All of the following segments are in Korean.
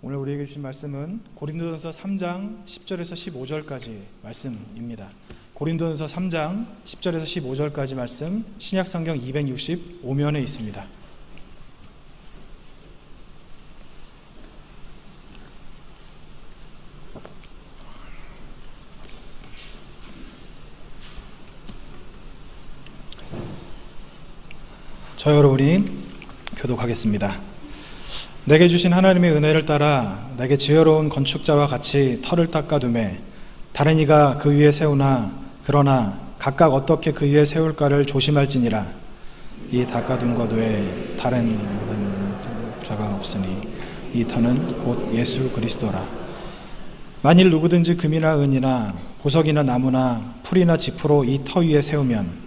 오늘 우리에게 주신 말씀은 고린도전서 3장 10절에서 15절까지 말씀입니다. 고린도전서 3장 10절에서 15절까지 말씀, 신약성경 265면에 있습니다. 저 여러분이 교독하겠습니다. 내게 주신 하나님의 은혜를 따라 내게 지혜로운 건축자와 같이 터를 닦아두매 다른 이가 그 위에 세우나 그러나 각각 어떻게 그 위에 세울까를 조심할지니라. 이 닦아둔 것 외에 다른 자가 없으니 이 터는 곧 예수 그리스도라. 만일 누구든지 금이나 은이나 보석이나 나무나 풀이나 지푸로 이 터 위에 세우면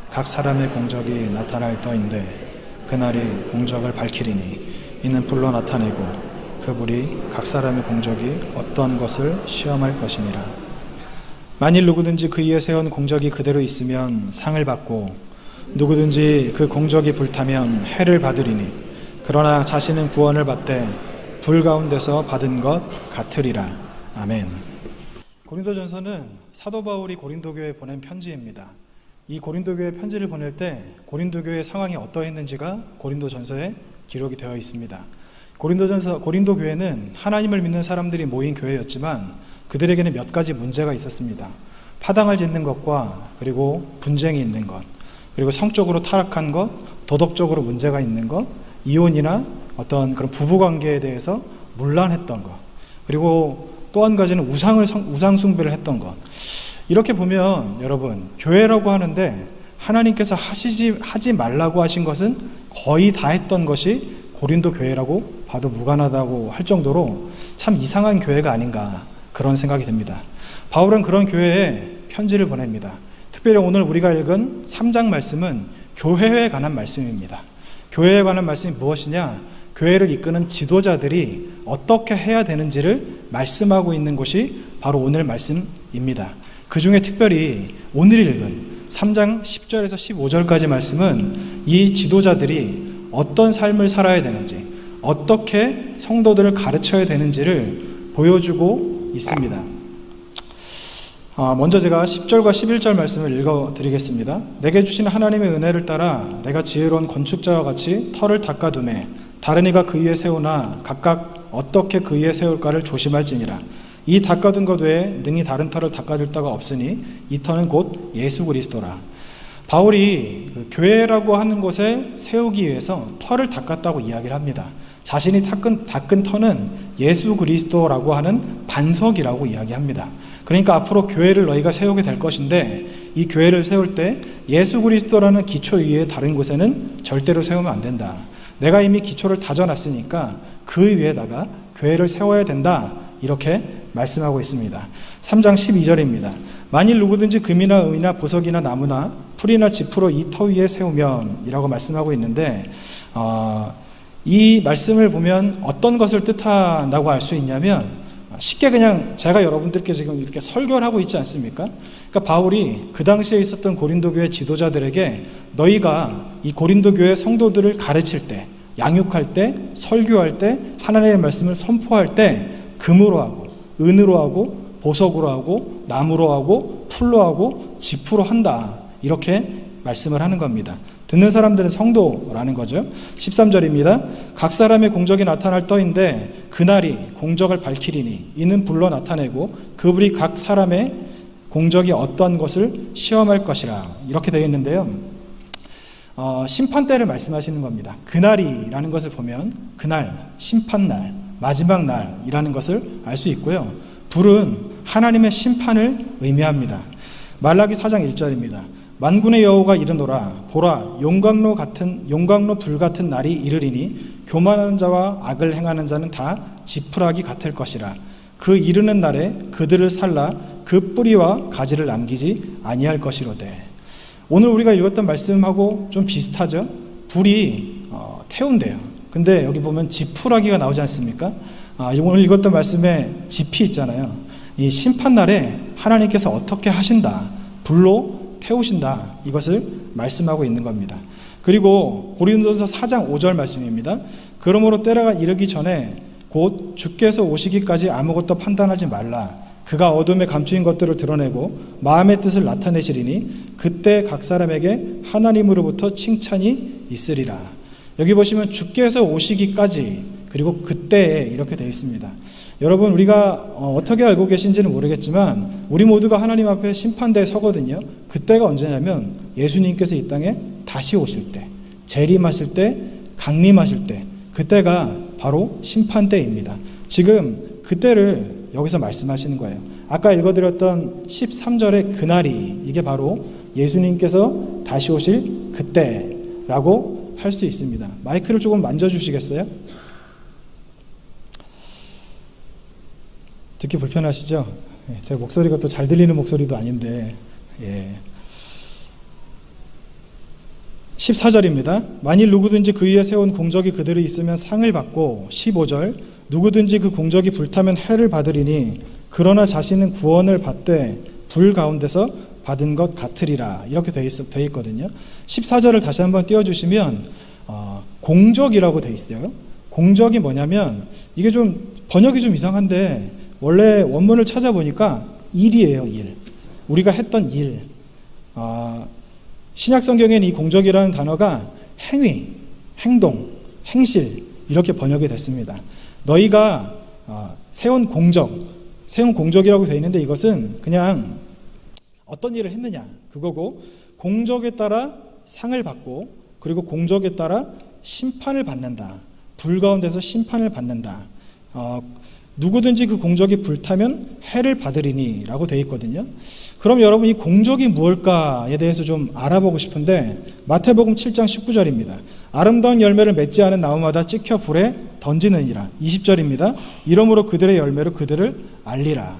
각 사람의 공적이 나타날 터인데 그날이 공적을 밝히리니 이는 불로 나타내고 그 불이 각 사람의 공적이 어떤 것을 시험할 것이니라. 만일 누구든지 그 위에 세운 공적이 그대로 있으면 상을 받고 누구든지 그 공적이 불타면 해를 받으리니 그러나 자신은 구원을 받되 불 가운데서 받은 것 같으리라. 아멘. 고린도전서는 사도 바울이 고린도 교회에 보낸 편지입니다. 이 고린도 교회 편지를 보낼 때 고린도 교회의 상황이 어떠했는지가 고린도전서에 기록이 되어 있습니다. 고린도 교회는 하나님을 믿는 사람들이 모인 교회였지만 그들에게는 몇 가지 문제가 있었습니다. 파당을 짓는 것과 그리고 분쟁이 있는 것, 그리고 성적으로 타락한 것, 도덕적으로 문제가 있는 것, 이혼이나 어떤 그런 부부관계에 대해서 문란했던 것, 그리고 또 한 가지는 우상 숭배를 했던 것. 이렇게 보면 여러분, 교회라고 하는데 하나님께서 하지 말라고 하신 것은 거의 다 했던 것이 고린도 교회라고 봐도 무관하다고 할 정도로 참 이상한 교회가 아닌가 그런 생각이 듭니다. 바울은 그런 교회에 편지를 보냅니다. 특별히 오늘 우리가 읽은 3장 말씀은 교회에 관한 말씀입니다. 교회에 관한 말씀이 무엇이냐? 교회를 이끄는 지도자들이 어떻게 해야 되는지를 말씀하고 있는 곳이 바로 오늘 말씀입니다. 그 중에 특별히 오늘 읽은 3장 10절에서 15절까지 말씀은 이 지도자들이 어떤 삶을 살아야 되는지, 어떻게 성도들을 가르쳐야 되는지를 보여주고 있습니다. 먼저 제가 10절과 11절 말씀을 읽어드리겠습니다. 내게 주신 하나님의 은혜를 따라 내가 지혜로운 건축자와 같이 터를 닦아두매 다른 이가 그 위에 세우나 각각 어떻게 그 위에 세울까를 조심할지니라. 이 닦아둔 것 외에 능히 다른 터를 닦아줄 데가 없으니 이 터는 곧 예수 그리스도라. 바울이 교회라고 하는 곳에 세우기 위해서 터를 닦았다고 이야기를 합니다. 자신이 닦은 터는 예수 그리스도라고 하는 반석이라고 이야기합니다. 그러니까 앞으로 교회를 너희가 세우게 될 것인데 이 교회를 세울 때 예수 그리스도라는 기초 위에 다른 곳에는 절대로 세우면 안 된다. 내가 이미 기초를 다져놨으니까 그 위에다가 교회를 세워야 된다. 이렇게 말씀하고 있습니다. 3장 12절입니다. 만일 누구든지 금이나 은이나 보석이나 나무나 풀이나 지푸로 이 터 위에 세우면 이라고 말씀하고 있는데 이 말씀을 보면 어떤 것을 뜻한다고 알 수 있냐면 쉽게 그냥 제가 여러분들께 지금 이렇게 설교를 하고 있지 않습니까? 그러니까 바울이 그 당시에 있었던 고린도 교회 지도자들에게 너희가 이 고린도 교회 성도들을 가르칠 때, 양육할 때, 설교할 때, 하나님의 말씀을 선포할 때 금으로 하고 은으로 하고 보석으로 하고 나무로 하고 풀로 하고 지푸로 한다. 이렇게 말씀을 하는 겁니다. 듣는 사람들은 성도라는 거죠. 13절입니다. 각 사람의 공적이 나타날 터인데 그날이 공적을 밝히리니 이는 불로 나타내고 그 불이 각 사람의 공적이 어떠한 것을 시험할 것이라. 이렇게 되어 있는데요. 심판때를 말씀하시는 겁니다. 그날이라는 것을 보면 그날, 심판날, 마지막 날이라는 것을 알 수 있고요. 불은 하나님의 심판을 의미합니다. 말라기 4장 1절입니다. 만군의 여호와가 이르노라 보라 용광로 불 같은 날이 이르리니 교만하는 자와 악을 행하는 자는 다 지푸라기 같을 것이라. 그 이르는 날에 그들을 살라 그 뿌리와 가지를 남기지 아니할 것이로되. 오늘 우리가 읽었던 말씀하고 좀 비슷하죠. 불이 태운대요. 근데 여기 보면 지푸라기가 나오지 않습니까? 오늘 읽었던 말씀에 지피 있잖아요. 이 심판날에 하나님께서 어떻게 하신다, 불로 태우신다, 이것을 말씀하고 있는 겁니다. 그리고 고린도전서 4장 5절 말씀입니다. 그러므로 때가 이르기 전에 곧 주께서 오시기까지 아무것도 판단하지 말라. 그가 어둠에 감추인 것들을 드러내고 마음의 뜻을 나타내시리니 그때 각 사람에게 하나님으로부터 칭찬이 있으리라. 여기 보시면 주께서 오시기까지, 그리고 그때에 이렇게 되어 있습니다. 여러분, 우리가 어떻게 알고 계신지는 모르겠지만 우리 모두가 하나님 앞에 심판대에 서거든요. 그때가 언제냐면 예수님께서 이 땅에 다시 오실 때, 재림하실 때, 강림하실 때, 그때가 바로 심판대입니다. 지금 그때를 여기서 말씀하시는 거예요. 아까 읽어드렸던 13절의 그날이, 이게 바로 예수님께서 다시 오실 그때라고 할 수 있습니다. 마이크를 조금 만져주시겠어요? 듣기 불편하시죠? 제 목소리가 또 잘 들리는 목소리도 아닌데. 14절입니다. 만일 누구든지 그 위에 세운 공적이 그들이 있으면 상을 받고, 15절, 누구든지 그 공적이 불타면 해를 받으리니 그러나 자신은 구원을 받되 불 가운데서 받은 것 같으리라. 이렇게 되어 있거든요. 14절을 다시 한번 띄워주시면 공적이라고 되어 있어요. 공적이 뭐냐면, 이게 좀 번역이 좀 이상한데 원래 원문을 찾아보니까 일이에요. 일. 우리가 했던 일. 신약 성경에는 이 공적이라는 단어가 행위, 행동, 행실, 이렇게 번역이 됐습니다. 너희가 세운 공적이라고 되어 있는데, 이것은 그냥 어떤 일을 했느냐 그거고, 공적에 따라 상을 받고, 그리고 공적에 따라 심판을 받는다. 불 가운데서 심판을 받는다. 누구든지 그 공적이 불타면 해를 받으리니 라고 되어 있거든요. 그럼 여러분, 이 공적이 무엇일까에 대해서 좀 알아보고 싶은데, 마태복음 7장 19절입니다. 아름다운 열매를 맺지 않은 나무마다 찍혀 불에 던지느니라. 20절입니다. 이러므로 그들의 열매로 그들을 알리라.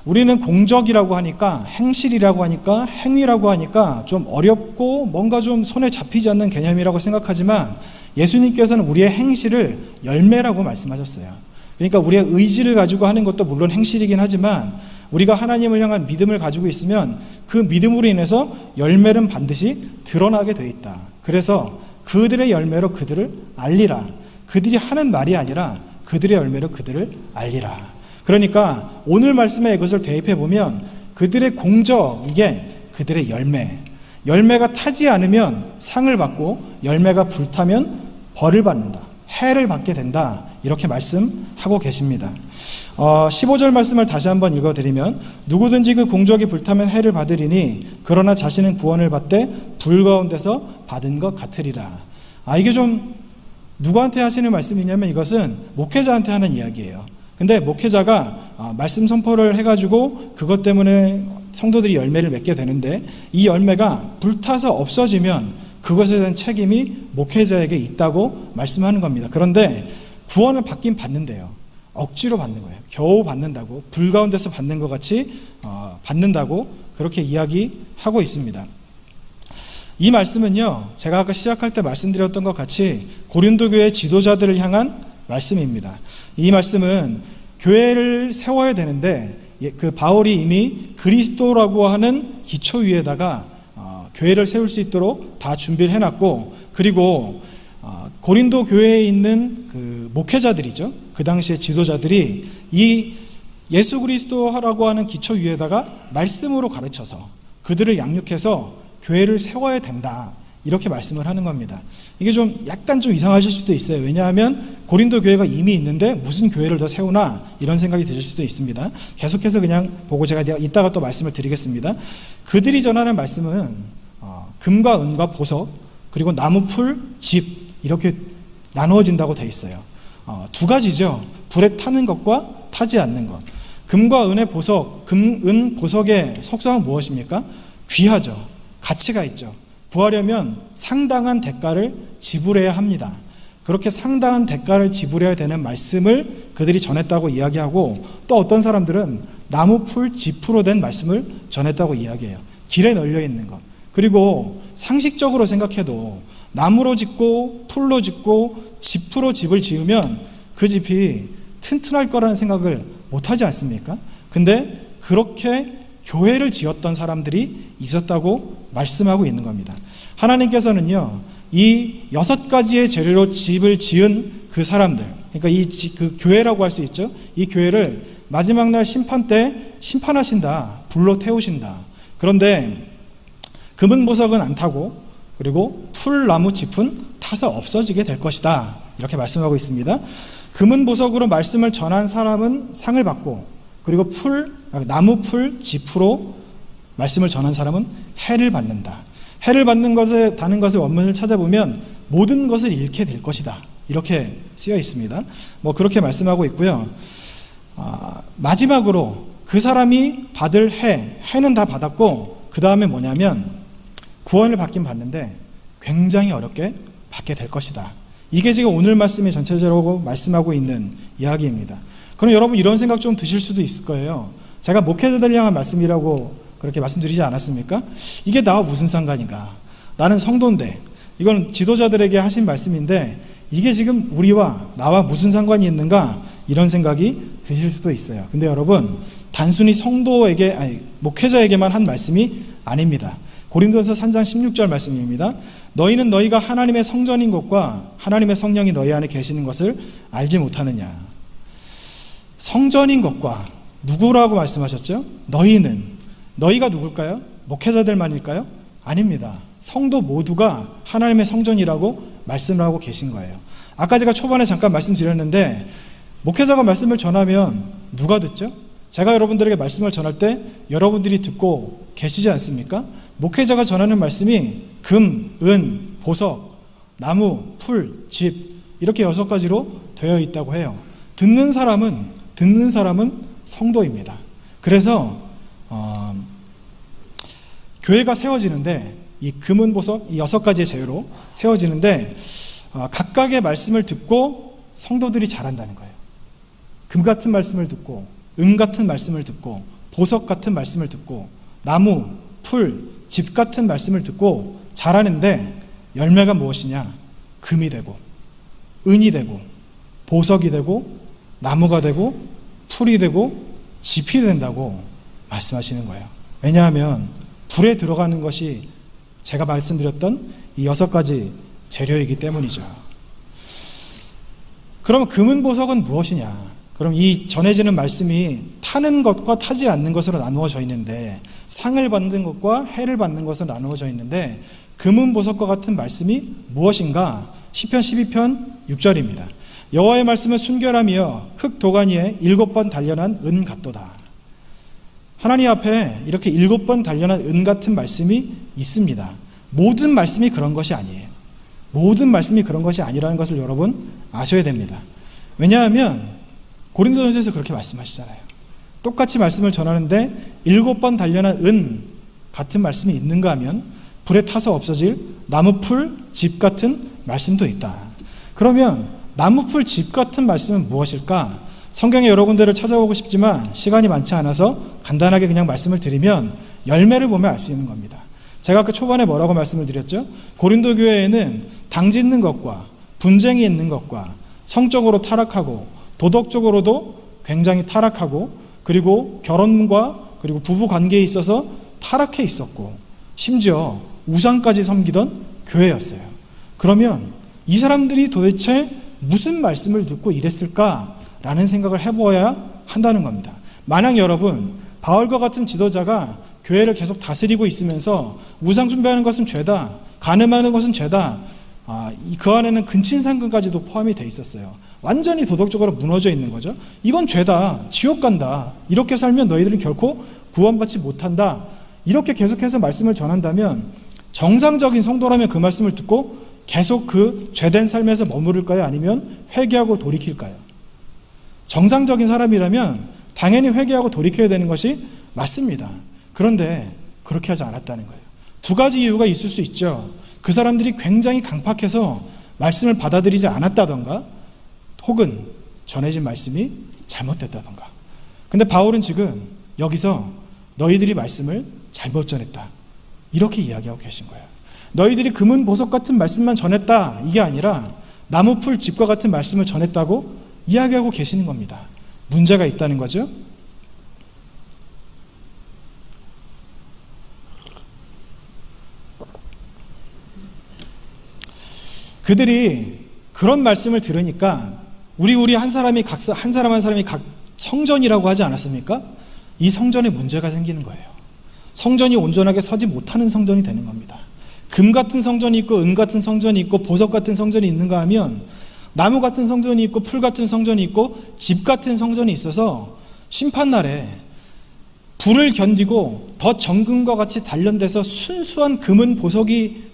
우리는 공적이라고 하니까, 행실이라고 하니까, 행위라고 하니까 좀 어렵고 뭔가 좀 손에 잡히지 않는 개념이라고 생각하지만, 예수님께서는 우리의 행실을 열매라고 말씀하셨어요. 그러니까 우리의 의지를 가지고 하는 것도 물론 행실이긴 하지만, 우리가 하나님을 향한 믿음을 가지고 있으면 그 믿음으로 인해서 열매는 반드시 드러나게 돼 있다. 그래서 그들의 열매로 그들을 알리라. 그들이 하는 말이 아니라 그들의 열매로 그들을 알리라. 그러니까 오늘 말씀에 이것을 대입해 보면, 그들의 공적, 이게 그들의 열매. 열매가 타지 않으면 상을 받고, 열매가 불타면 벌을 받는다. 해를 받게 된다. 이렇게 말씀하고 계십니다. 15절 말씀을 다시 한번 읽어드리면, 누구든지 그 공적이 불타면 해를 받으리니 그러나 자신은 구원을 받되 불 가운데서 받은 것 같으리라. 이게 좀 누구한테 하시는 말씀이냐면, 이것은 목회자한테 하는 이야기예요. 근데 목회자가 말씀 선포를 해가지고 그것 때문에 성도들이 열매를 맺게 되는데, 이 열매가 불타서 없어지면 그것에 대한 책임이 목회자에게 있다고 말씀하는 겁니다. 그런데 구원을 받긴 받는데요. 억지로 받는 거예요. 겨우 받는다고, 불 가운데서 받는 것 같이 받는다고 그렇게 이야기하고 있습니다. 이 말씀은요, 제가 아까 시작할 때 말씀드렸던 것 같이 고린도 교회 지도자들을 향한 말씀입니다. 이 말씀은 교회를 세워야 되는데, 그 바울이 이미 그리스도라고 하는 기초 위에다가 교회를 세울 수 있도록 다 준비를 해놨고, 그리고 고린도 교회에 있는 그 목회자들이죠. 그 당시의 지도자들이 이 예수 그리스도라고 하는 기초 위에다가 말씀으로 가르쳐서 그들을 양육해서 교회를 세워야 된다. 이렇게 말씀을 하는 겁니다. 이게 좀 약간 좀 이상하실 수도 있어요. 왜냐하면 고린도 교회가 이미 있는데 무슨 교회를 더 세우나, 이런 생각이 드실 수도 있습니다. 계속해서 그냥 보고 제가 이따가 또 말씀을 드리겠습니다. 그들이 전하는 말씀은 금과 은과 보석, 그리고 나무, 풀, 집, 이렇게 나누어진다고 돼 있어요. 두 가지죠. 불에 타는 것과 타지 않는 것. 금과 은의 보석, 은 보석의 속성은 무엇입니까? 귀하죠. 가치가 있죠. 구하려면 상당한 대가를 지불해야 합니다. 그렇게 상당한 대가를 지불해야 되는 말씀을 그들이 전했다고 이야기하고, 또 어떤 사람들은 나무, 풀, 짚으로 된 말씀을 전했다고 이야기해요. 길에 널려 있는 것. 그리고 상식적으로 생각해도 나무로 짓고 풀로 짓고 짚으로 집을 지으면 그 집이 튼튼할 거라는 생각을 못하지 않습니까? 근데 그렇게 교회를 지었던 사람들이 있었다고 말씀하고 있는 겁니다. 하나님께서는요, 이 6가지의 재료로 집을 지은 그 사람들, 그러니까 그 교회라고 할 수 있죠. 이 교회를 마지막 날 심판 때 심판하신다. 불로 태우신다. 그런데 금은 보석은 안 타고 그리고 풀, 나무, 짚은 타서 없어지게 될 것이다. 이렇게 말씀하고 있습니다. 금은 보석으로 말씀을 전한 사람은 상을 받고 그리고 나무, 풀, 짚으로 말씀을 전한 사람은 해를 받는다. 해를 받는 다는 것의 원문을 찾아보면 모든 것을 잃게 될 것이다. 이렇게 쓰여 있습니다. 그렇게 말씀하고 있고요. 마지막으로 그 사람이 받을 해는 다 받았고 그 다음에 뭐냐면 구원을 받긴 받는데 굉장히 어렵게 받게 될 것이다. 이게 지금 오늘 말씀이 전체적으로 말씀하고 있는 이야기입니다. 그럼 여러분 이런 생각 좀 드실 수도 있을 거예요. 제가 목회자들 향한 말씀이라고 그렇게 말씀드리지 않았습니까? 이게 나와 무슨 상관인가? 나는 성도인데 이건 지도자들에게 하신 말씀인데 이게 지금 우리와 나와 무슨 상관이 있는가? 이런 생각이 드실 수도 있어요. 근데 여러분 단순히 목회자에게만 한 말씀이 아닙니다. 고린도서 3장 16절 말씀입니다. 너희는 너희가 하나님의 성전인 것과 하나님의 성령이 너희 안에 계시는 것을 알지 못하느냐. 성전인 것과 누구라고 말씀하셨죠? 너희가 누굴까요? 목회자들만일까요? 아닙니다. 성도 모두가 하나님의 성전이라고 말씀을 하고 계신 거예요. 아까 제가 초반에 잠깐 말씀드렸는데 목회자가 말씀을 전하면 누가 듣죠? 제가 여러분들에게 말씀을 전할 때 여러분들이 듣고 계시지 않습니까? 목회자가 전하는 말씀이 금, 은, 보석, 나무, 풀, 집 이렇게 6가지로 되어 있다고 해요. 듣는 사람은 성도입니다. 그래서 교회가 세워지는데 이 금은 보석 이 6가지의 제휴로 세워지는데 각각의 말씀을 듣고 성도들이 자란다는 거예요. 금 같은 말씀을 듣고 은 같은 말씀을 듣고 보석 같은 말씀을 듣고 나무, 풀, 집 같은 말씀을 듣고 자라는데 열매가 무엇이냐? 금이 되고 은이 되고 보석이 되고 나무가 되고 풀이 되고 짚이 된다고 말씀하시는 거예요. 왜냐하면 불에 들어가는 것이 제가 말씀드렸던 이 6가지 재료이기 때문이죠. 그럼 금은 보석은 무엇이냐? 그럼 이 전해지는 말씀이 타는 것과 타지 않는 것으로 나누어져 있는데 상을 받는 것과 해를 받는 것으로 나누어져 있는데 금은 보석과 같은 말씀이 무엇인가? 시편 12편 6절입니다. 여호와의 말씀은 순결하며 흙 도가니에 7번 단련한 은 같도다. 하나님 앞에 이렇게 7번 단련한 은 같은 말씀이 있습니다. 모든 말씀이 그런 것이 아니에요. 모든 말씀이 그런 것이 아니라는 것을 여러분 아셔야 됩니다. 왜냐하면 고린도전서에서 그렇게 말씀하시잖아요. 똑같이 말씀을 전하는데 7번 단련한 은 같은 말씀이 있는가 하면 불에 타서 없어질 나무, 풀, 집 같은 말씀도 있다. 그러면 나무, 풀, 집 같은 말씀은 무엇일까? 성경에 여러 군데를 찾아보고 싶지만 시간이 많지 않아서 간단하게 그냥 말씀을 드리면 열매를 보면 알 수 있는 겁니다. 제가 아까 초반에 뭐라고 말씀을 드렸죠? 고린도 교회에는 당짓는 것과 분쟁이 있는 것과 성적으로 타락하고 도덕적으로도 굉장히 타락하고 그리고 결혼과 그리고 부부 관계에 있어서 타락해 있었고 심지어 우상까지 섬기던 교회였어요. 그러면 이 사람들이 도대체 무슨 말씀을 듣고 이랬을까라는 생각을 해보아야 한다는 겁니다. 만약 여러분 바울과 같은 지도자가 교회를 계속 다스리고 있으면서 우상 숭배하는 것은 죄다, 간음하는 것은 죄다, 그 안에는 근친상간까지도 포함이 돼 있었어요. 완전히 도덕적으로 무너져 있는 거죠. 이건 죄다, 지옥 간다, 이렇게 살면 너희들은 결코 구원받지 못한다, 이렇게 계속해서 말씀을 전한다면 정상적인 성도라면 그 말씀을 듣고 계속 그 죄된 삶에서 머무를까요? 아니면 회개하고 돌이킬까요? 정상적인 사람이라면 당연히 회개하고 돌이켜야 되는 것이 맞습니다. 그런데 그렇게 하지 않았다는 거예요. 2가지 이유가 있을 수 있죠. 그 사람들이 굉장히 강팍해서 말씀을 받아들이지 않았다던가 혹은 전해진 말씀이 잘못됐다던가. 근데 바울은 지금 여기서 너희들이 말씀을 잘못 전했다, 이렇게 이야기하고 계신 거예요. 너희들이 금은 보석 같은 말씀만 전했다, 이게 아니라 나무, 풀, 집과 같은 말씀을 전했다고 이야기하고 계시는 겁니다. 문제가 있다는 거죠. 그들이 그런 말씀을 들으니까 우리 한 사람이 한 사람 한 사람이 각 성전이라고 하지 않았습니까? 이 성전에 문제가 생기는 거예요. 성전이 온전하게 서지 못하는 성전이 되는 겁니다. 금 같은 성전이 있고 은 같은 성전이 있고 보석 같은 성전이 있는가 하면 나무 같은 성전이 있고 풀 같은 성전이 있고 집 같은 성전이 있어서 심판날에 불을 견디고 더 정금과 같이 단련돼서 순수한 금은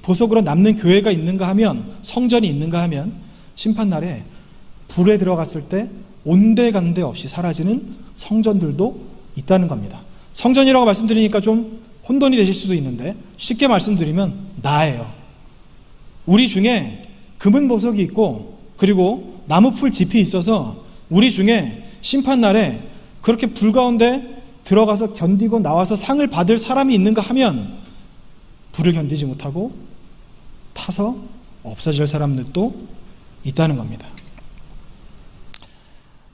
보석으로 남는 교회가 있는가 하면, 성전이 있는가 하면 심판날에 불에 들어갔을 때 온데간데 없이 사라지는 성전들도 있다는 겁니다. 성전이라고 말씀드리니까 좀 혼돈이 되실 수도 있는데 쉽게 말씀드리면 나예요. 우리 중에 금은 보석이 있고 그리고 나무풀 짚이 있어서 우리 중에 심판날에 그렇게 불 가운데 들어가서 견디고 나와서 상을 받을 사람이 있는가 하면 불을 견디지 못하고 타서 없어질 사람들도 있다는 겁니다.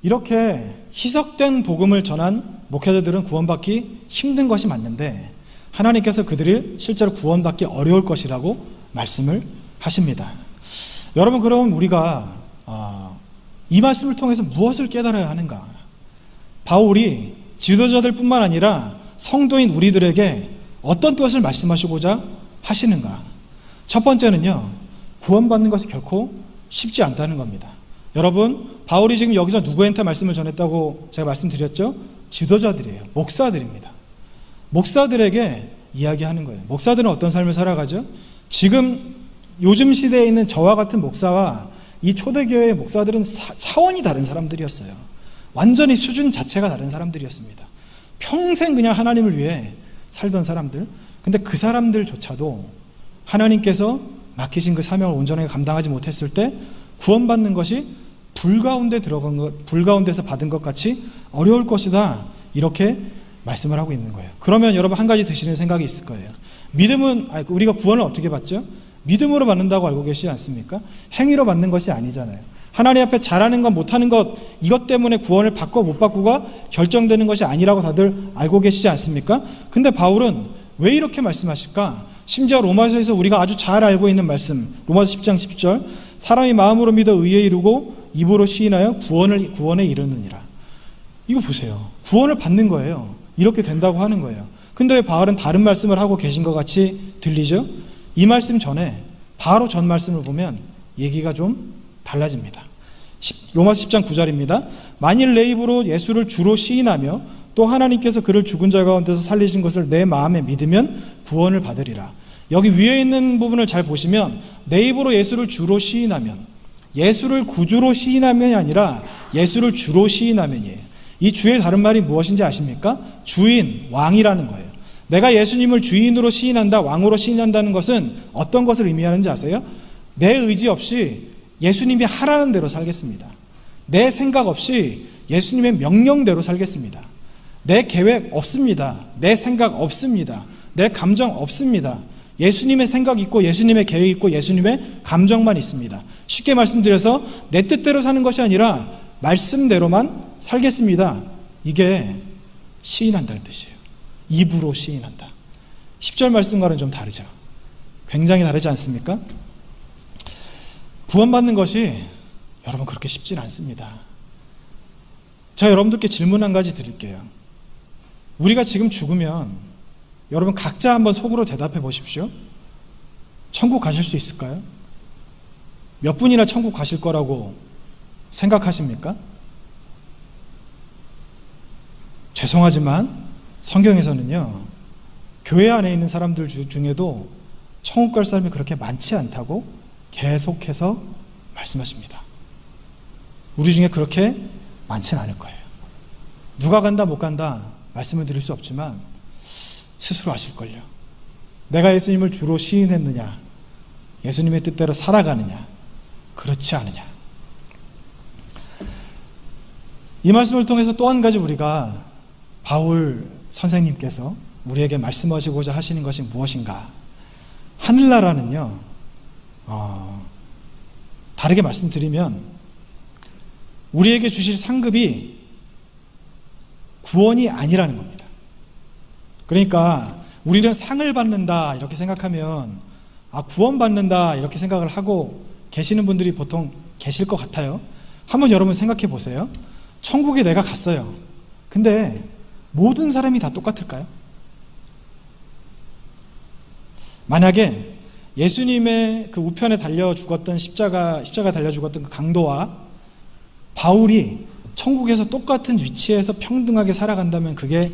이렇게 희석된 복음을 전한 목회자들은 구원받기 힘든 것이 맞는데 하나님께서 그들이 실제로 구원받기 어려울 것이라고 말씀을 하십니다. 여러분, 그럼 우리가 이 말씀을 통해서 무엇을 깨달아야 하는가? 바울이 지도자들 뿐만 아니라 성도인 우리들에게 어떤 뜻을 말씀하시고자 하시는가? 첫 번째는요, 구원받는 것이 결코 쉽지 않다는 겁니다. 여러분, 바울이 지금 여기서 누구한테 말씀을 전했다고 제가 말씀드렸죠? 지도자들이에요. 목사들입니다. 목사들에게 이야기하는 거예요. 목사들은 어떤 삶을 살아가죠? 지금 요즘 시대에 있는 저와 같은 목사와 이 초대교회의 목사들은 차원이 다른 사람들이었어요. 완전히 수준 자체가 다른 사람들이었습니다. 평생 그냥 하나님을 위해 살던 사람들. 근데 그 사람들조차도 하나님께서 맡기신 그 사명을 온전하게 감당하지 못했을 때 구원받는 것이 불 가운데서 받은 것 같이 어려울 것이다, 이렇게 말씀을 하고 있는 거예요. 그러면 여러분 한 가지 드시는 생각이 있을 거예요. 믿음은, 우리가 구원을 어떻게 받죠? 믿음으로 받는다고 알고 계시지 않습니까? 행위로 받는 것이 아니잖아요. 하나님 앞에 잘하는 것 못하는 것, 이것 때문에 구원을 받고 못 받고가 결정되는 것이 아니라고 다들 알고 계시지 않습니까? 근데 바울은 왜 이렇게 말씀하실까? 심지어 로마서에서 우리가 아주 잘 알고 있는 말씀, 로마서 10장 10절, 사람이 마음으로 믿어 의에 이르고 입으로 시인하여 구원에 이르느니라. 이거 보세요. 구원을 받는 거예요. 이렇게 된다고 하는 거예요. 근데 왜 바울은 다른 말씀을 하고 계신 것 같이 들리죠? 이 말씀 전에 바로 전 말씀을 보면 얘기가 좀 달라집니다. 로마서 10장 9절입니다. 만일 내 입으로 예수를 주로 시인하며 또 하나님께서 그를 죽은 자 가운데서 살리신 것을 내 마음에 믿으면 구원을 받으리라. 여기 위에 있는 부분을 잘 보시면 내 입으로 예수를 주로 시인하면, 예수를 구주로 시인하면이 아니라 예수를 주로 시인하면이에요. 이 주의 다른 말이 무엇인지 아십니까? 주인, 왕이라는 거예요. 내가 예수님을 주인으로 시인한다, 왕으로 시인한다는 것은 어떤 것을 의미하는지 아세요? 내 의지 없이 예수님이 하라는 대로 살겠습니다. 내 생각 없이 예수님의 명령대로 살겠습니다. 내 계획 없습니다. 내 생각 없습니다. 내 감정 없습니다. 예수님의 생각 있고 예수님의 계획 있고 예수님의 감정만 있습니다. 쉽게 말씀드려서 내 뜻대로 사는 것이 아니라 말씀대로만 살겠습니다. 이게 시인한다는 뜻이에요. 입으로 시인한다. 10절 말씀과는 좀 다르죠. 굉장히 다르지 않습니까? 구원받는 것이 여러분 그렇게 쉽지는 않습니다. 제가 여러분들께 질문 한 가지 드릴게요. 우리가 지금 죽으면 여러분 각자 한번 속으로 대답해 보십시오. 천국 가실 수 있을까요? 몇 분이나 천국 가실 거라고 생각하십니까? 죄송하지만 성경에서는요, 교회 안에 있는 사람들 중에도 천국 갈 사람이 그렇게 많지 않다고 계속해서 말씀하십니다. 우리 중에 그렇게 많지는 않을 거예요. 누가 간다 못 간다 말씀을 드릴 수 없지만 스스로 아실걸요. 내가 예수님을 주로 시인했느냐, 예수님의 뜻대로 살아가느냐, 그렇지 않으냐. 이 말씀을 통해서 또 한 가지 우리가 바울 선생님께서 우리에게 말씀하시고자 하시는 것이 무엇인가? 하늘나라는요, 다르게 말씀드리면 우리에게 주실 상급이 구원이 아니라는 겁니다. 그러니까 우리는 상을 받는다 이렇게 생각하면 구원받는다 이렇게 생각을 하고 계시는 분들이 보통 계실 것 같아요. 한번 여러분 생각해 보세요. 천국에 내가 갔어요. 근데 모든 사람이 다 똑같을까요? 만약에 예수님의 그 우편에 달려 죽었던 십자가 달려 죽었던 그 강도와 바울이 천국에서 똑같은 위치에서 평등하게 살아간다면 그게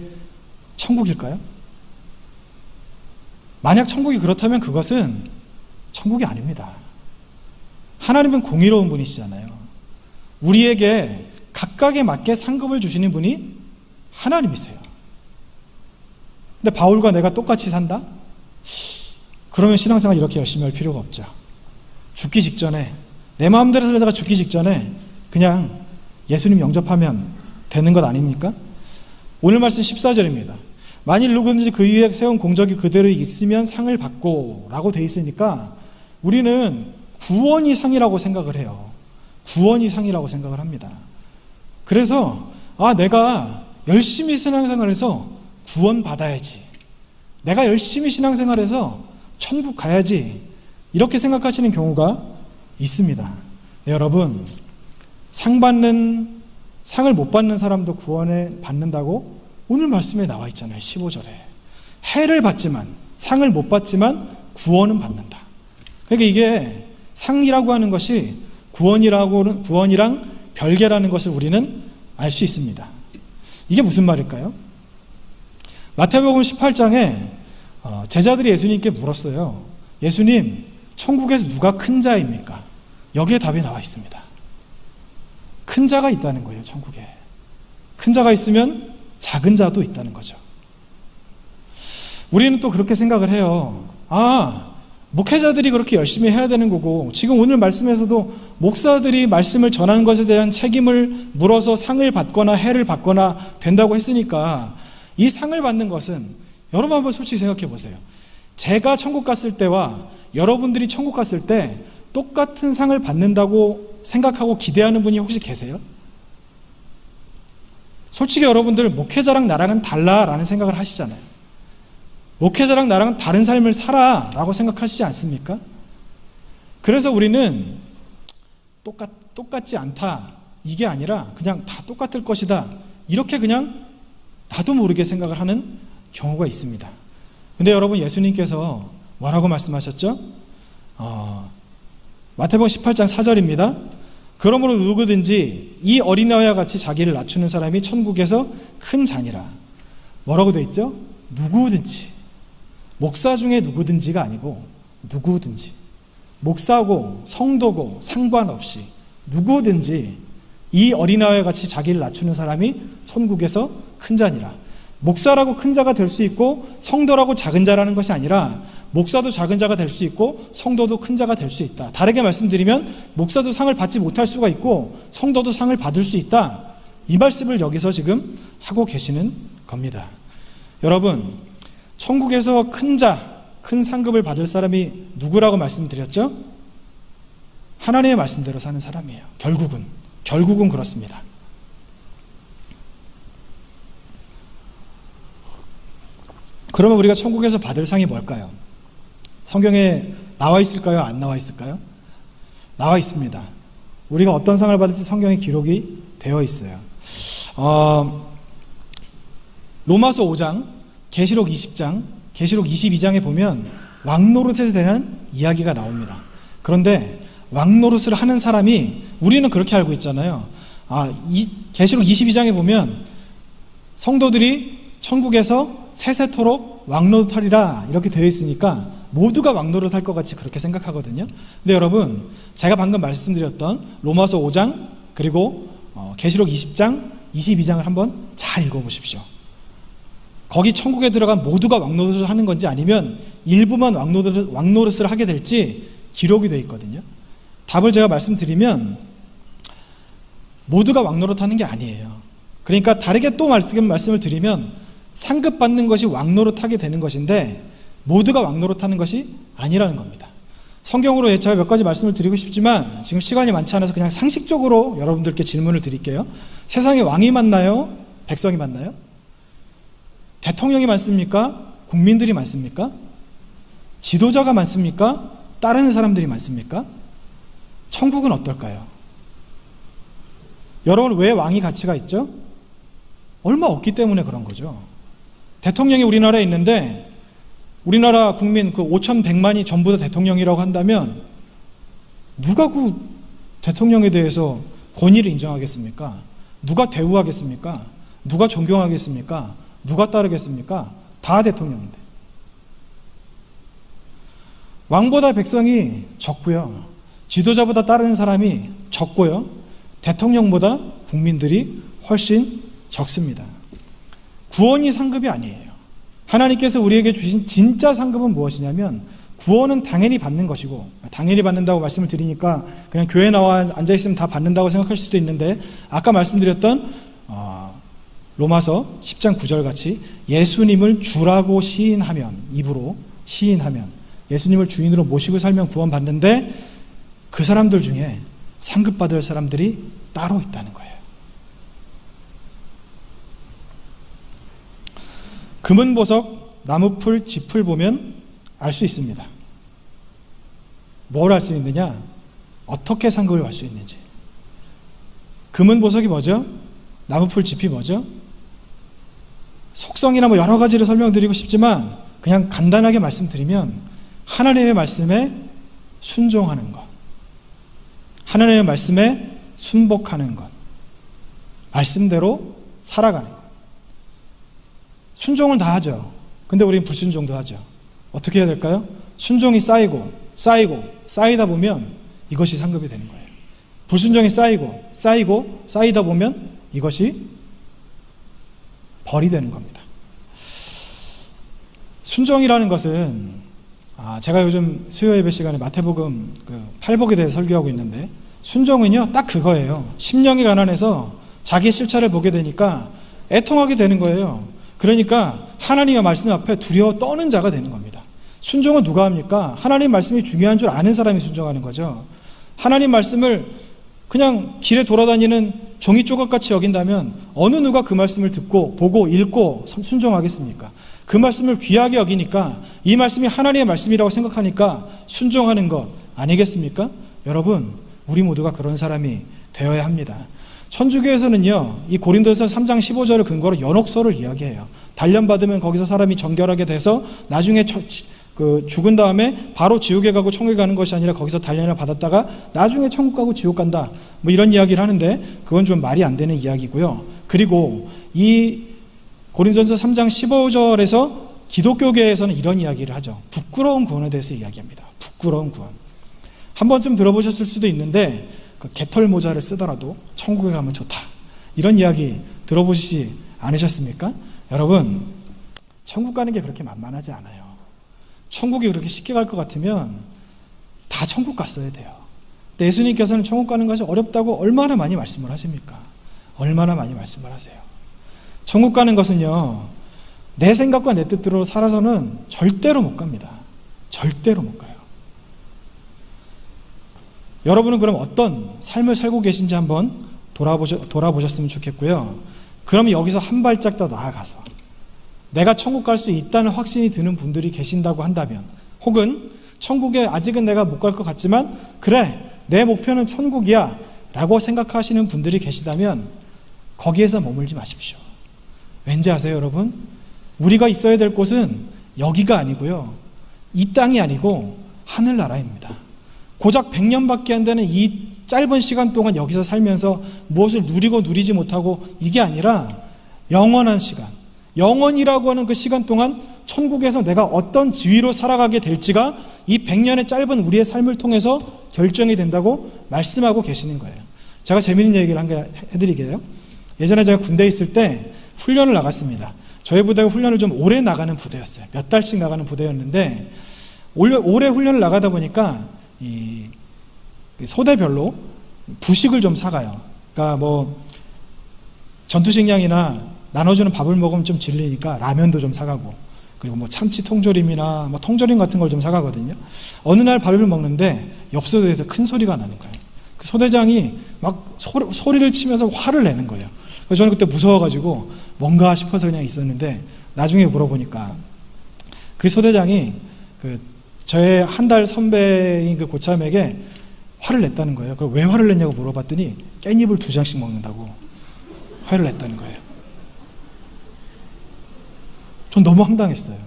천국일까요? 만약 천국이 그렇다면 그것은 천국이 아닙니다. 하나님은 공의로운 분이시잖아요. 우리에게 각각에 맞게 상급을 주시는 분이 하나님이세요. 근데 바울과 내가 똑같이 산다? 그러면 신앙생활 이렇게 열심히 할 필요가 없죠. 죽기 직전에, 내 마음대로 살다가 죽기 직전에 그냥 예수님 영접하면 되는 것 아닙니까? 오늘 말씀 14절입니다. 만일 누구든지 그 위에 세운 공적이 그대로 있으면 상을 받고 라고 돼 있으니까 우리는 구원이 상이라고 생각을 해요. 구원이 상이라고 생각을 합니다. 그래서 내가 열심히 신앙생활해서 구원 받아야지, 내가 열심히 신앙생활해서 천국 가야지, 이렇게 생각하시는 경우가 있습니다. 네, 여러분, 상을 못 받는 사람도 구원을 받는다고 오늘 말씀에 나와 있잖아요. 15절에 해를 받지만, 상을 못 받지만 구원은 받는다. 그러니까 이게 상이라고 하는 것이 구원이랑 별개라는 것을 우리는 알 수 있습니다. 이게 무슨 말일까요? 마태복음 18장에 제자들이 예수님께 물었어요. 예수님, 천국에서 누가 큰 자입니까? 여기에 답이 나와 있습니다. 큰 자가 있다는 거예요. 천국에 큰 자가 있으면 작은 자도 있다는 거죠. 우리는 또 그렇게 생각을 해요. 목회자들이 그렇게 열심히 해야 되는 거고, 지금 오늘 말씀에서도 목사들이 말씀을 전하는 것에 대한 책임을 물어서 상을 받거나 해를 받거나 된다고 했으니까, 이 상을 받는 것은, 여러분 한번 솔직히 생각해 보세요. 제가 천국 갔을 때와 여러분들이 천국 갔을 때 똑같은 상을 받는다고 생각하고 기대하는 분이 혹시 계세요? 솔직히 여러분들 목회자랑 나랑은 달라라는 생각을 하시잖아요. 목회자랑 나랑 다른 삶을 살아 라고 생각하시지 않습니까? 그래서 우리는 똑같지 않다, 이게 아니라 그냥 다 똑같을 것이다, 이렇게 그냥 나도 모르게 생각을 하는 경우가 있습니다. 근데 여러분, 예수님께서 뭐라고 말씀하셨죠? 마태복음 18장 4절입니다. 그러므로 누구든지 이 어린아이와 같이 자기를 낮추는 사람이 천국에서 큰 자니라. 뭐라고 돼 있죠? 누구든지. 목사 중에 누구든지가 아니고 누구든지, 목사고 성도고 상관없이 누구든지 이 어린아이와 같이 자기를 낮추는 사람이 천국에서 큰 자니라. 목사라고 큰 자가 될 수 있고 성도라고 작은 자라는 것이 아니라 목사도 작은 자가 될 수 있고 성도도 큰 자가 될 수 있다. 다르게 말씀드리면 목사도 상을 받지 못할 수가 있고 성도도 상을 받을 수 있다. 이 말씀을 여기서 지금 하고 계시는 겁니다. 여러분, 천국에서 큰 상급을 받을 사람이 누구라고 말씀드렸죠? 하나님의 말씀대로 사는 사람이에요. 결국은 그렇습니다. 그러면 우리가 천국에서 받을 상이 뭘까요? 성경에 나와 있을까요? 안 나와 있을까요? 나와 있습니다. 우리가 어떤 상을 받을지 성경에 기록이 되어 있어요. 로마서 5장, 계시록 20장, 계시록 22장에 보면 왕노릇에 대한 이야기가 나옵니다. 그런데 왕노릇을 하는 사람이, 우리는 그렇게 알고 있잖아요. 이 계시록 22장에 보면 성도들이 천국에서 세세토록 왕노릇하리라 이렇게 되어 있으니까 모두가 왕노릇할 것 같이 그렇게 생각하거든요. 근데 여러분, 제가 방금 말씀드렸던 로마서 5장 그리고 계시록 20장, 22장을 한번 잘 읽어보십시오. 거기 천국에 들어간 모두가 왕노릇을 하는 건지 아니면 일부만 왕노릇을 하게 될지 기록이 되어 있거든요. 답을 제가 말씀드리면 모두가 왕노릇하는 게 아니에요. 그러니까 다르게 또 말씀을 드리면 상급 받는 것이 왕노릇하게 되는 것인데 모두가 왕노릇하는 것이 아니라는 겁니다. 성경으로 제가 몇 가지 말씀을 드리고 싶지만 지금 시간이 많지 않아서 그냥 상식적으로 여러분들께 질문을 드릴게요. 세상에 왕이 많나요? 백성이 많나요? 대통령이 많습니까? 국민들이 많습니까? 지도자가 많습니까? 따르는 사람들이 많습니까? 천국은 어떨까요? 여러분, 왜 왕이 가치가 있죠? 얼마 없기 때문에 그런 거죠. 대통령이 우리나라에 있는데 우리나라 국민 그 5,100만이 전부 다 대통령이라고 한다면 누가 그 대통령에 대해서 권위를 인정하겠습니까? 누가 대우하겠습니까? 누가 존경하겠습니까? 누가 따르겠습니까? 다 대통령인데. 왕보다 백성이 적고요. 지도자보다 따르는 사람이 적고요. 대통령보다 국민들이 훨씬 적습니다. 구원이 상급이 아니에요. 하나님께서 우리에게 주신 진짜 상급은 무엇이냐면 구원은 당연히 받는 것이고, 당연히 받는다고 말씀을 드리니까 그냥 교회 나와 앉아있으면 다 받는다고 생각할 수도 있는데, 아까 말씀드렸던 로마서 10장 9절 같이 예수님을 주라고 시인하면, 입으로 시인하면, 예수님을 주인으로 모시고 살면 구원받는데, 그 사람들 중에 상급받을 사람들이 따로 있다는 거예요. 금은보석, 나무풀, 짚을 보면 알 수 있습니다. 뭘 알 수 있느냐? 어떻게 상급을 받을 수 있는지. 금은보석이 뭐죠? 나무풀, 짚이 뭐죠? 속성이나 뭐 여러 가지를 설명드리고 싶지만 그냥 간단하게 말씀드리면 하나님의 말씀에 순종하는 것, 하나님의 말씀에 순복하는 것, 말씀대로 살아가는 것. 순종을 다 하죠. 근데 우리는 불순종도 하죠. 어떻게 해야 될까요? 순종이 쌓이고 쌓이다 보면 이것이 상급이 되는 거예요. 불순종이 쌓이고 쌓이다 보면 이것이 벌이 되는 겁니다. 순종이라는 것은 제가 요즘 수요 예배 시간에 마태복음 8복에 대해서 설교하고 있는데, 순종은요 딱 그거예요. 심령이 가난해서 자기의 실체를 보게 되니까 애통하게 되는 거예요. 그러니까 하나님의 말씀 앞에 두려워 떠는 자가 되는 겁니다. 순종은 누가 합니까? 하나님 말씀이 중요한 줄 아는 사람이 순종하는 거죠. 하나님 말씀을 그냥 길에 돌아다니는 종이 조각같이 여긴다면 어느 누가 그 말씀을 듣고 보고 읽고 순종하겠습니까? 그 말씀을 귀하게 여기니까, 이 말씀이 하나님의 말씀이라고 생각하니까 순종하는 것 아니겠습니까? 여러분, 우리 모두가 그런 사람이 되어야 합니다. 천주교에서는요, 이 고린도서 3장 15절을 근거로 연옥서를 이야기해요. 단련받으면 거기서 사람이 정결하게 돼서 나중에 죽은 다음에 바로 지옥에 가고 천국에 가는 것이 아니라 거기서 단련을 받았다가 나중에 천국 가고 지옥 간다, 뭐 이런 이야기를 하는데 그건 좀 말이 안 되는 이야기고요. 그리고 이 고린도서 3장 15절에서 기독교계에서는 이런 이야기를 하죠. 부끄러운 구원에 대해서 이야기합니다. 부끄러운 구원. 한 번쯤 들어보셨을 수도 있는데, 그 개털 모자를 쓰더라도 천국에 가면 좋다, 이런 이야기 들어보시지 않으셨습니까? 여러분, 천국 가는 게 그렇게 만만하지 않아요. 천국이 그렇게 쉽게 갈 것 같으면 다 천국 갔어야 돼요. 근데 예수님께서는 천국 가는 것이 어렵다고 얼마나 많이 말씀을 하십니까? 얼마나 많이 말씀을 하세요. 천국 가는 것은요, 내 생각과 내 뜻대로 살아서는 절대로 못 갑니다. 절대로 못 가요. 여러분은 그럼 어떤 삶을 살고 계신지 한번 돌아보셨으면 좋겠고요. 그럼 여기서 한 발짝 더 나아가서 내가 천국 갈 수 있다는 확신이 드는 분들이 계신다고 한다면, 혹은 천국에 아직은 내가 못 갈 것 같지만 그래, 내 목표는 천국이야 라고 생각하시는 분들이 계시다면 거기에서 머물지 마십시오. 왠지 아세요, 여러분? 우리가 있어야 될 곳은 여기가 아니고요, 이 땅이 아니고 하늘나라입니다. 고작 100년밖에 안 되는 이 짧은 시간 동안 여기서 살면서 무엇을 누리고 누리지 못하고, 이게 아니라 영원한 시간, 영원이라고 하는 그 시간 동안 천국에서 내가 어떤 지위로 살아가게 될지가 이 100년의 짧은 우리의 삶을 통해서 결정이 된다고 말씀하고 계시는 거예요. 제가 재미있는 얘기를 한 개 해드리게요. 예전에 제가 군대에 있을 때 훈련을 나갔습니다. 저희 부대가 훈련을 좀 오래 나가는 부대였어요. 몇 달씩 나가는 부대였는데, 오래 훈련을 나가다 보니까 이 소대별로 부식을 좀 사가요. 그러니까 뭐 전투식량이나 나눠주는 밥을 먹으면 좀 질리니까 라면도 좀 사가고, 그리고 뭐 참치 통조림이나 뭐 통조림 같은 걸 좀 사가거든요. 어느 날 밥을 먹는데 옆소대에서 큰 소리가 나는 거예요. 그 소대장이 막 소리를 치면서 화를 내는 거예요. 그래서 저는 그때 무서워가지고 뭔가 싶어서 그냥 있었는데, 나중에 물어보니까 그 소대장이 저의 한 달 선배인 그 고참에게 화를 냈다는 거예요. 그럼 왜 화를 냈냐고 물어봤더니 깻잎을 2장씩 먹는다고 화를 냈다는 거예요. 전 너무 황당했어요.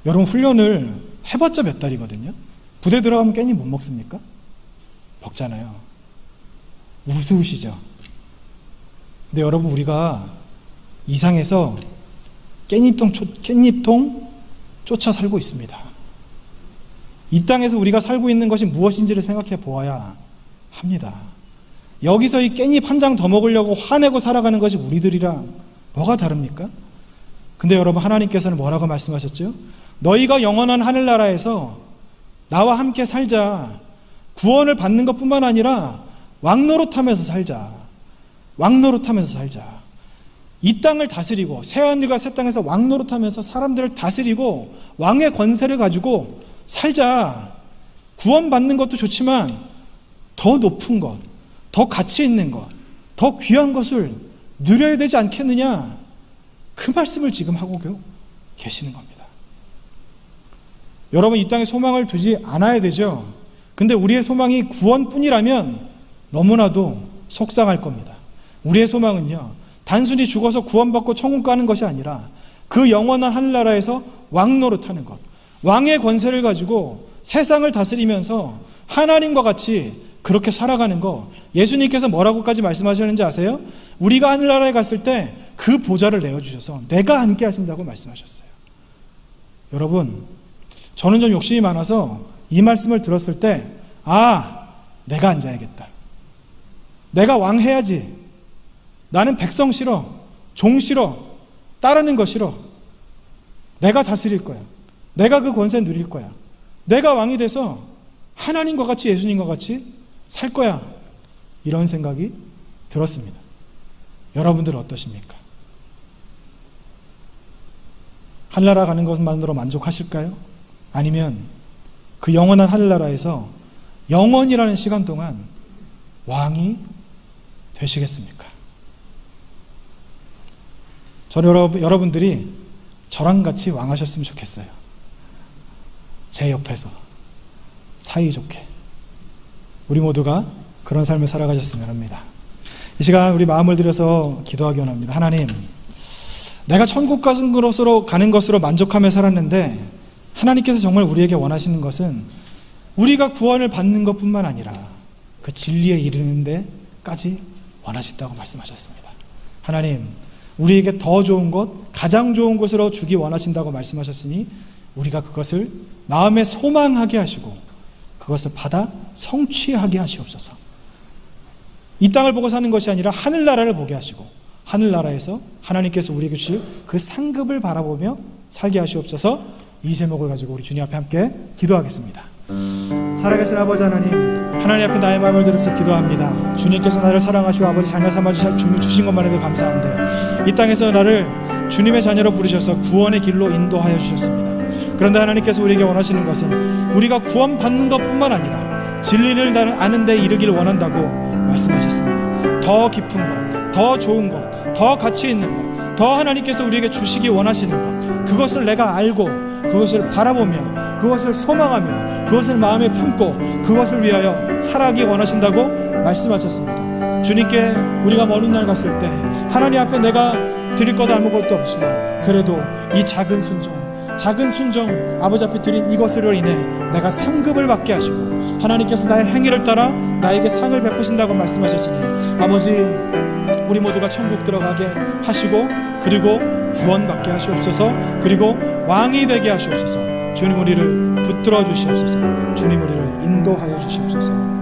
여러분, 훈련을 해봤자 몇 달이거든요. 부대 들어가면 깻잎 못 먹습니까? 먹잖아요. 우스우시죠? 근데 여러분, 우리가 이상해서 깻잎통 쫓아 살고 있습니다. 이 땅에서 우리가 살고 있는 것이 무엇인지를 생각해 보아야 합니다. 여기서 이 깻잎 한 장 더 먹으려고 화내고 살아가는 것이 우리들이랑 뭐가 다릅니까? 근데 여러분, 하나님께서는 뭐라고 말씀하셨죠? 너희가 영원한 하늘나라에서 나와 함께 살자. 구원을 받는 것뿐만 아니라 왕노릇하면서 살자. 왕노릇하면서 살자. 이 땅을 다스리고 새하늘과 새 땅에서 왕노릇하면서 사람들을 다스리고 왕의 권세를 가지고 살자. 구원받는 것도 좋지만 더 높은 것, 더 가치 있는 것, 더 귀한 것을 누려야 되지 않겠느냐, 그 말씀을 지금 하고 계시는 겁니다. 여러분, 이 땅에 소망을 두지 않아야 되죠. 근데 우리의 소망이 구원뿐이라면 너무나도 속상할 겁니다. 우리의 소망은요, 단순히 죽어서 구원받고 천국 가는 것이 아니라 그 영원한 하늘나라에서 왕노릇하는 것, 왕의 권세를 가지고 세상을 다스리면서 하나님과 같이 그렇게 살아가는 거, 예수님께서 뭐라고까지 말씀하셨는지 아세요? 우리가 하늘나라에 갔을 때 그 보좌를 내어주셔서 내가 앉게 하신다고 말씀하셨어요. 여러분, 저는 좀 욕심이 많아서 이 말씀을 들었을 때, 내가 앉아야겠다. 내가 왕 해야지. 나는 백성 싫어. 종 싫어. 따르는 거 싫어. 내가 다스릴 거야. 내가 그 권세 누릴 거야. 내가 왕이 돼서 하나님과 같이, 예수님과 같이 살 거야. 이런 생각이 들었습니다. 여러분들은 어떠십니까? 하늘나라 가는 것만으로 만족하실까요? 아니면 그 영원한 하늘나라에서 영원이라는 시간 동안 왕이 되시겠습니까? 저는 여러분들이 저랑 같이 왕하셨으면 좋겠어요. 제 옆에서 사이좋게 우리 모두가 그런 삶을 살아가셨으면 합니다. 이 시간 우리 마음을 들여서 기도하기 원합니다. 하나님, 내가 천국 가는 것으로 만족하며 살았는데 하나님께서 정말 우리에게 원하시는 것은 우리가 구원을 받는 것뿐만 아니라 그 진리에 이르는 데까지 원하신다고 말씀하셨습니다. 하나님, 우리에게 더 좋은 것, 가장 좋은 곳으로 주기 원하신다고 말씀하셨으니 우리가 그것을 마음에 소망하게 하시고 그것을 받아 성취하게 하시옵소서. 이 땅을 보고 사는 것이 아니라 하늘나라를 보게 하시고 하늘나라에서 하나님께서 우리에게 주실 그 상급을 바라보며 살게 하시옵소서. 이 제목을 가지고 우리 주님 앞에 함께 기도하겠습니다. 살아계신 아버지 하나님 앞에 나의 마음을 들어서 기도합니다. 주님께서 나를 사랑하시고 아버지 자녀 삼아 주신 것만 해도 감사한데 이 땅에서 나를 주님의 자녀로 부르셔서 구원의 길로 인도하여 주셨습니다. 그런데 하나님께서 우리에게 원하시는 것은 우리가 구원받는 것뿐만 아니라 진리를 아는 데 이르기를 원한다고 말씀하셨습니다. 더 깊은 것, 더 좋은 것, 더 가치 있는 것, 더 하나님께서 우리에게 주시기 원하시는 것, 그것을 내가 알고 그것을 바라보며 그것을 소망하며 그것을 마음에 품고 그것을 위하여 살아가기 원하신다고 말씀하셨습니다. 주님께 우리가 먼 날 갔을 때 하나님 앞에 내가 드릴 것 아무것도 없지만 그래도 이 작은 순종 아버지 앞에 드린 이것으로 인해 내가 상급을 받게 하시고 하나님께서 나의 행위를 따라 나에게 상을 베푸신다고 말씀하셨으니 아버지, 우리 모두가 천국 들어가게 하시고 그리고 구원받게 하시옵소서. 그리고 왕이 되게 하시옵소서. 주님, 우리를 붙들어 주시옵소서. 주님, 우리를 인도하여 주시옵소서.